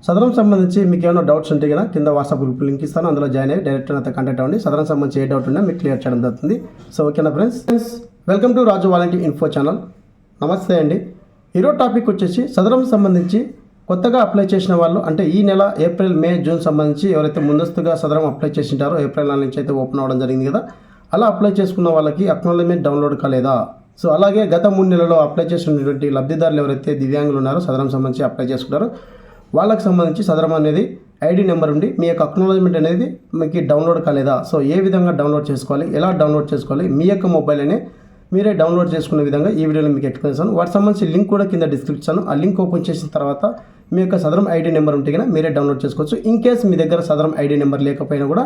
సదరం సంబంధించి మీకు ఏమైనా డౌట్స్ ఉంటే కనుక కింద వాట్సాప్ గ్రూప్ లింక్ ఇస్తాను, అందులో జాయిన్ అయ్యి డైరెక్ట్ నాతో కాంటాక్ట్ అవ్వండి. సదరం సంబంధించి ఏ డౌట్ ఉన్నా మీకు క్లియర్ చేయడం జరుగుతుంది. సో ఓకేనా ఫ్రెండ్స్, వెల్కమ్ టు రాజు వాలంటీ ఇన్ఫో ఛానల్. నమస్తే అండి. ఈరోజు టాపిక్ వచ్చేసి సదరం సంబంధించి కొత్తగా అప్లై చేసిన వాళ్ళు, అంటే ఈ నెల ఏప్రిల్, మే, జూన్ సంబంధించి ఎవరైతే ముందస్తుగా సదరం అప్లై చేసింటారో ఏప్రిల్ నెల నుంచి అయితే ఓపెన్ అవ్వడం జరిగింది కదా, అలా అప్లై చేసుకున్న వాళ్ళకి అక్నాలెడ్జ్మెంట్ డౌన్లోడ్ కాలేదా? సో అలాగే గత 3 నెలల్లో అప్లై చేసినటువంటి లబ్ధిదారులు ఎవరైతే దివ్యాంగులు ఉన్నారో సదరం సంబంధించి అప్లై చేసుకున్నారో వాళ్ళకి సంబంధించి సదరం అనేది ఐడి నెంబర్ ఉండి మీ యొక్క అక్నాలెడ్జ్మెంట్ అనేది మీకు డౌన్లోడ్ కాలేదా? సో ఏ విధంగా డౌన్లోడ్ చేసుకోవాలి, ఎలా డౌన్లోడ్ చేసుకోవాలి, మీ యొక్క మొబైల్ అనే మీరే డౌన్లోడ్ చేసుకునే విధంగా ఈ వీడియోలో మీకు ఎక్స్ప్లెయిన్ చేస్తాను. వాటికి సంబంధించి లింక్ కూడా కింద డిస్క్రిప్షన్, ఆ లింక్ ఓపెన్ చేసిన తర్వాత మీ యొక్క సదరం ఐడి నెంబర్ ఉంటే కనుక మీరే డౌన్లోడ్ చేసుకోవచ్చు. ఇన్ కేస్ మీ దగ్గర సదరం ఐడి నెంబర్ లేకపోయినా కూడా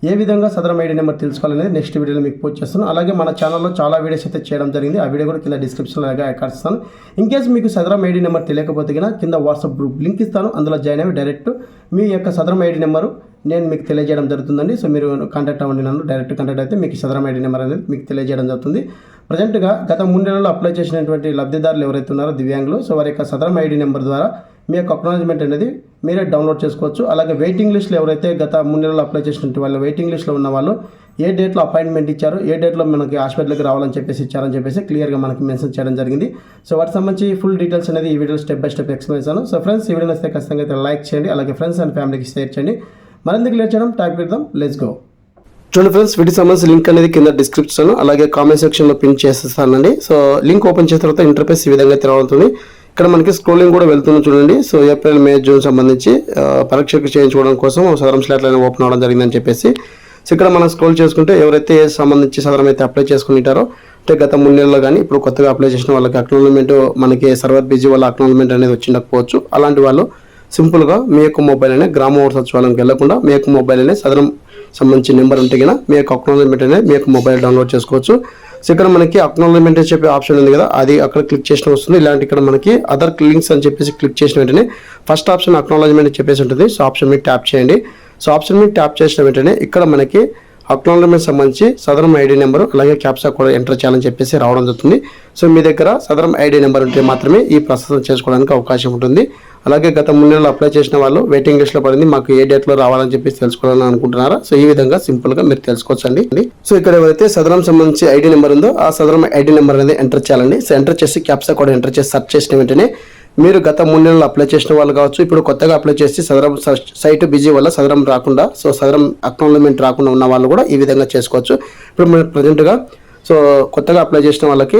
ఏ విధంగా సదరం ఐడి నెంబర్ తెలుసుకోవాలనేది నెక్స్ట్ వీడియోలో మీకు పోస్ట్ చేస్తాను. అలాగే మన ఛానల్లో చాలా వీడియోస్ అయితే చేయడం జరిగింది, ఆ వీడియో కూడా కింద డిస్క్రిప్షన్లో అలాగే ఐకార్డ్స్ ఇస్తాను. ఇన్ కేస్ మీకు సదరం ఐడి నెంబర్ తెలియకపోతే కనుక కింద వాట్సాప్ గ్రూప్ లింక్ ఇస్తాను, అందులో జాయిన్ అయ్యి డైరెక్ట్ మీ యొక్క సదరం ఐడి నెంబరు నేను మీకు తెలియజేయడం జరుగుతుందండి. సో మీరు కాంటాక్ట్ అవ్వండి, నన్ను డైరెక్ట్ కాంటాక్ట్ అయితే మీకు సదరం ఐడి నెంబర్ అనేది మీకు తెలియజేయడం జరుగుతుంది. ప్రజెంట్గా గత 3 నెలల్లో అప్లై చేసినటువంటి లబ్ధిదారులు ఎవరైతే ఉన్నారో దివ్యాంగులు, సో వారి యొక్క సదరం ఐడి నెంబర్ ద్వారా మీ యొక్క అక్నాలెడ్జ్మెంట్ అనేది మీరే డౌన్లోడ్ చేసుకోవచ్చు. అలాగే వెయిటింగ్ లిస్ట్లో ఎవరైతే గత 3 నెలల్లో అప్లై చేసినటువంటి వాళ్ళు వెయిటింగ్ లిస్ట్లో ఉన్న వాళ్ళు ఏ డేట్లో అపాయింట్మెంట్ ఇచ్చారు, ఏ డేట్లో మనకి హాస్పిటల్కి రావాలని చెప్పేసి ఇచ్చారని చెప్పేసి క్లియర్గా మనకి మెన్షన్ చేయడం జరిగింది. సో వాటికి సంబంధించి ఫుల్ డీటెయిల్స్ అనేది ఈ video step by step explain చేస్తాను. సో ఫ్రెండ్స్, ఈ వీడియో నచ్చితే ఖచ్చితంగా అయితే లైక్ చేయండి, అలాగే ఫ్రెండ్స్ అండ్ ఫ్యామిలీకి షేర్ చేయండి. మరింత క్లియర్ చేయడం టైప్ పెడదాం, లెట్స్ గో. చూడండి ఫ్రెండ్స్, వీటికి సంబంధించి లింక్ అనేది కింద డిస్క్రిప్షన్ అలాగే కామెంట్ సెక్షన్లో పిన్ చేసేస్తానండి. సో లింక్ ఓపెన్ చేసిన తర్వాత ఇంటర్ఫేస్ ఈ విధంగా తెరవడుతుంది. ఇక్కడ మనకి స్క్రోలింగ్ కూడా వెళ్తుంది చూడండి. సో ఏప్రిల్, మే, జూన్ సంబంధించి పరీక్షకు చేయించుకోవడం కోసం సదరం స్లాట్ లైన్ ఓపెన్ అవ్వడం జరిగిందని చెప్పేసి. సో ఇక్కడ మనం స్క్రోల్ చేసుకుంటే ఎవరైతే సంబంధించి సదరం అయితే అప్లై చేసుకుంటారో, అంటే గత 3 నెలల్లో కానీ ఇప్పుడు కొత్తగా అప్లై చేసిన వాళ్ళకి అక్నాలెడ్జ్మెంట్ మనకి సర్వర్ బిజీ వల్ల అక్నాలెడ్జ్మెంట్ అనేది వచ్చిండకపోవచ్చు. అలాంటి వాళ్ళు సింపుల్గా మీ యొక్క మొబైల్ అనే గ్రామ వార్డు సచివాలయంకి వెళ్లకుండా మీ యొక్క మొబైల్ అనే సదరం సంబంధించి నెంబర్ ఉంటే కన్నా మీ యొక్క అక్నాలెడ్జ్మెంట్ అనేది మీ యొక్క మొబైల్ డౌన్లోడ్ చేసుకోవచ్చు. సో ఇక్కడ మనకి అక్నాలెడ్జ్మెంట్ అని చెప్పే ఆప్షన్ ఉంది కదా, అది అక్కడ క్లిక్ చేసిన వస్తుంది. ఇలాంటి ఇక్కడ మనకి అదర్ లింక్స్ అని చెప్పేసి క్లిక్ చేసిన వెంటనే ఫస్ట్ ఆప్షన్ అక్నాలెడ్జ్మెంట్ అని చెప్పేసి ఉంటుంది. సో ఆప్షన్ మీద ట్యాప్ చేయండి. సో ఆప్షన్ మీద ట్యాప్ చేసిన వెంటనే ఇక్కడ మనకి అక్నాలెడ్జ్మెంట్ సంబంధించి సదరం ఐడి నెంబరు అలాగే క్యాప్చా కూడా ఎంటర్ చేయాలని చెప్పేసి రావడం జరుగుతుంది. సో మీ దగ్గర సదరం ఐడి నెంబర్ ఉంటే మాత్రమే ఈ ప్రాసెస్ చేసుకోవడానికి అవకాశం ఉంటుంది. అలాగే గత 3 నెలలు అప్లై చేసిన వాళ్ళు వెయిటింగ్ లిస్ట్లో పడింది, మాకు ఏ డేట్లో రావాలని చెప్పేసి తెలుసుకోవాలని అనుకుంటున్నారా? సో ఈ విధంగా సింపుల్గా మీరు తెలుసుకోవచ్చండి. సో ఇక్కడ ఎవరైతే సదరం సంబంధించి ఐడి నెంబర్ ఉందో ఆ సదరం ఐడి నెంబర్ అనేది ఎంటర్ చేయాలండి. సో ఎంటర్ చేసి క్యాప్చా కూడా ఎంటర్ చేసి సెర్చ్ చేసిన వెంటనే మీరు గత 3 నెలలు అప్లై చేసిన వాళ్ళు కావచ్చు, ఇప్పుడు కొత్తగా అప్లై చేసి సదరం సైట్ బిజీ వల్ల సదరం రాకుండా, సో సదరం అక్నాలెడ్జ్మెంట్ రాకుండా ఉన్న వాళ్ళు కూడా ఈ విధంగా చేసుకోవచ్చు. ఇప్పుడు మనం ప్రజెంట్గా సో కొత్తగా అప్లై చేసిన వాళ్ళకి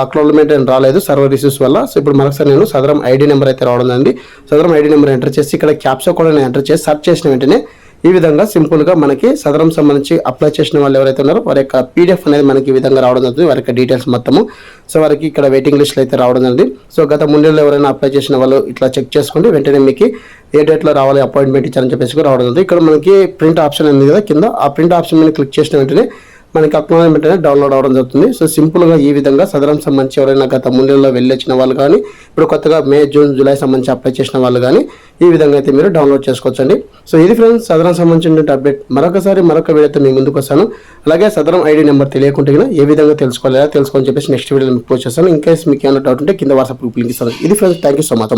అక్నాలెడ్జ్మెంట్ రాలేదు సర్వర్ ఇష్యూస్ వల్ల. సో ఇప్పుడు మరొకసారి నేను సదరం ఐడి నెంబర్ అయితే రావడం అండి. సదరం ఐడి నెంబర్ ఎంటర్ చేసి ఇక్కడ క్యాప్చా కూడా నేను ఎంటర్ చేసి సెర్చ్ చేసిన వెంటనే ఈ విధంగా సింపుల్గా మనకి సదరం సంబంధించి అప్లై చేసిన వాళ్ళు ఎవరైతే ఉన్నారో వారి యొక్క పీడిఎఫ్ అనేది మనకి ఈ విధంగా రావడం జరుగుతుంది, వారి యొక్క డీటెయిల్స్ మొత్తము. సో వారికి ఇక్కడ వెయిటింగ్ లిస్ట్లో అయితే రావడం జరిగింది. సో గత 3 నెలలు ఎవరైనా అప్లై చేసిన వాళ్ళు ఇట్లా చెక్ చేసుకోండి, వెంటనే మీకు ఏ డేట్లో రావాలి అపాయింట్మెంట్ ఇచ్చారని చెప్పేసి కూడా రావడం జరుగుతుంది. ఇక్కడ మనకి ప్రింట్ ఆప్షన్ ఉంది కదా కింద, ఆ ప్రింట్ ఆప్షన్ మీద క్లిక్ చేసిన వెంటనే మనకి అక్నాలెడ్జ్మెంట్ అనేది డౌన్లోడ్ అవ్వడం జరుగుతుంది. సో సింపుల్గా ఈ విధంగా సదరం సంబంధించి ఎవరైనా గత 3 నెలల్లో వెళ్ళొచ్చిన వాళ్ళు కానీ ఇప్పుడు కొత్తగా మే, జూన్, జూలై సంబంధించి అప్లై చేసిన వాళ్ళు కానీ ఈ విధంగా అయితే మీరు డౌన్లోడ్ చేసుకోవచ్చండి. సో ఇది ఫ్రెండ్స్ సదరం సంబంధించిన అప్డేట్. మరొక వీడియోతో మీ ముందుకు వస్తాను. అలాగే సదరం ఐడి నెంబర్ తెలియకుంటే ఏ విధంగా తెలుసుకోవాలి, ఎలా తెలుసుకోవాలని చెప్పేసి నెక్స్ట్ వీడియోలో మీకు పోస్ట్ చేస్తాను. ఇన్ కేస్ మీకు ఏమైనా డౌట్ ఉంటే కింద వాట్సాప్ గ్రూప్ లింక్ ఇస్తాను. ఇది friends, thank you so much.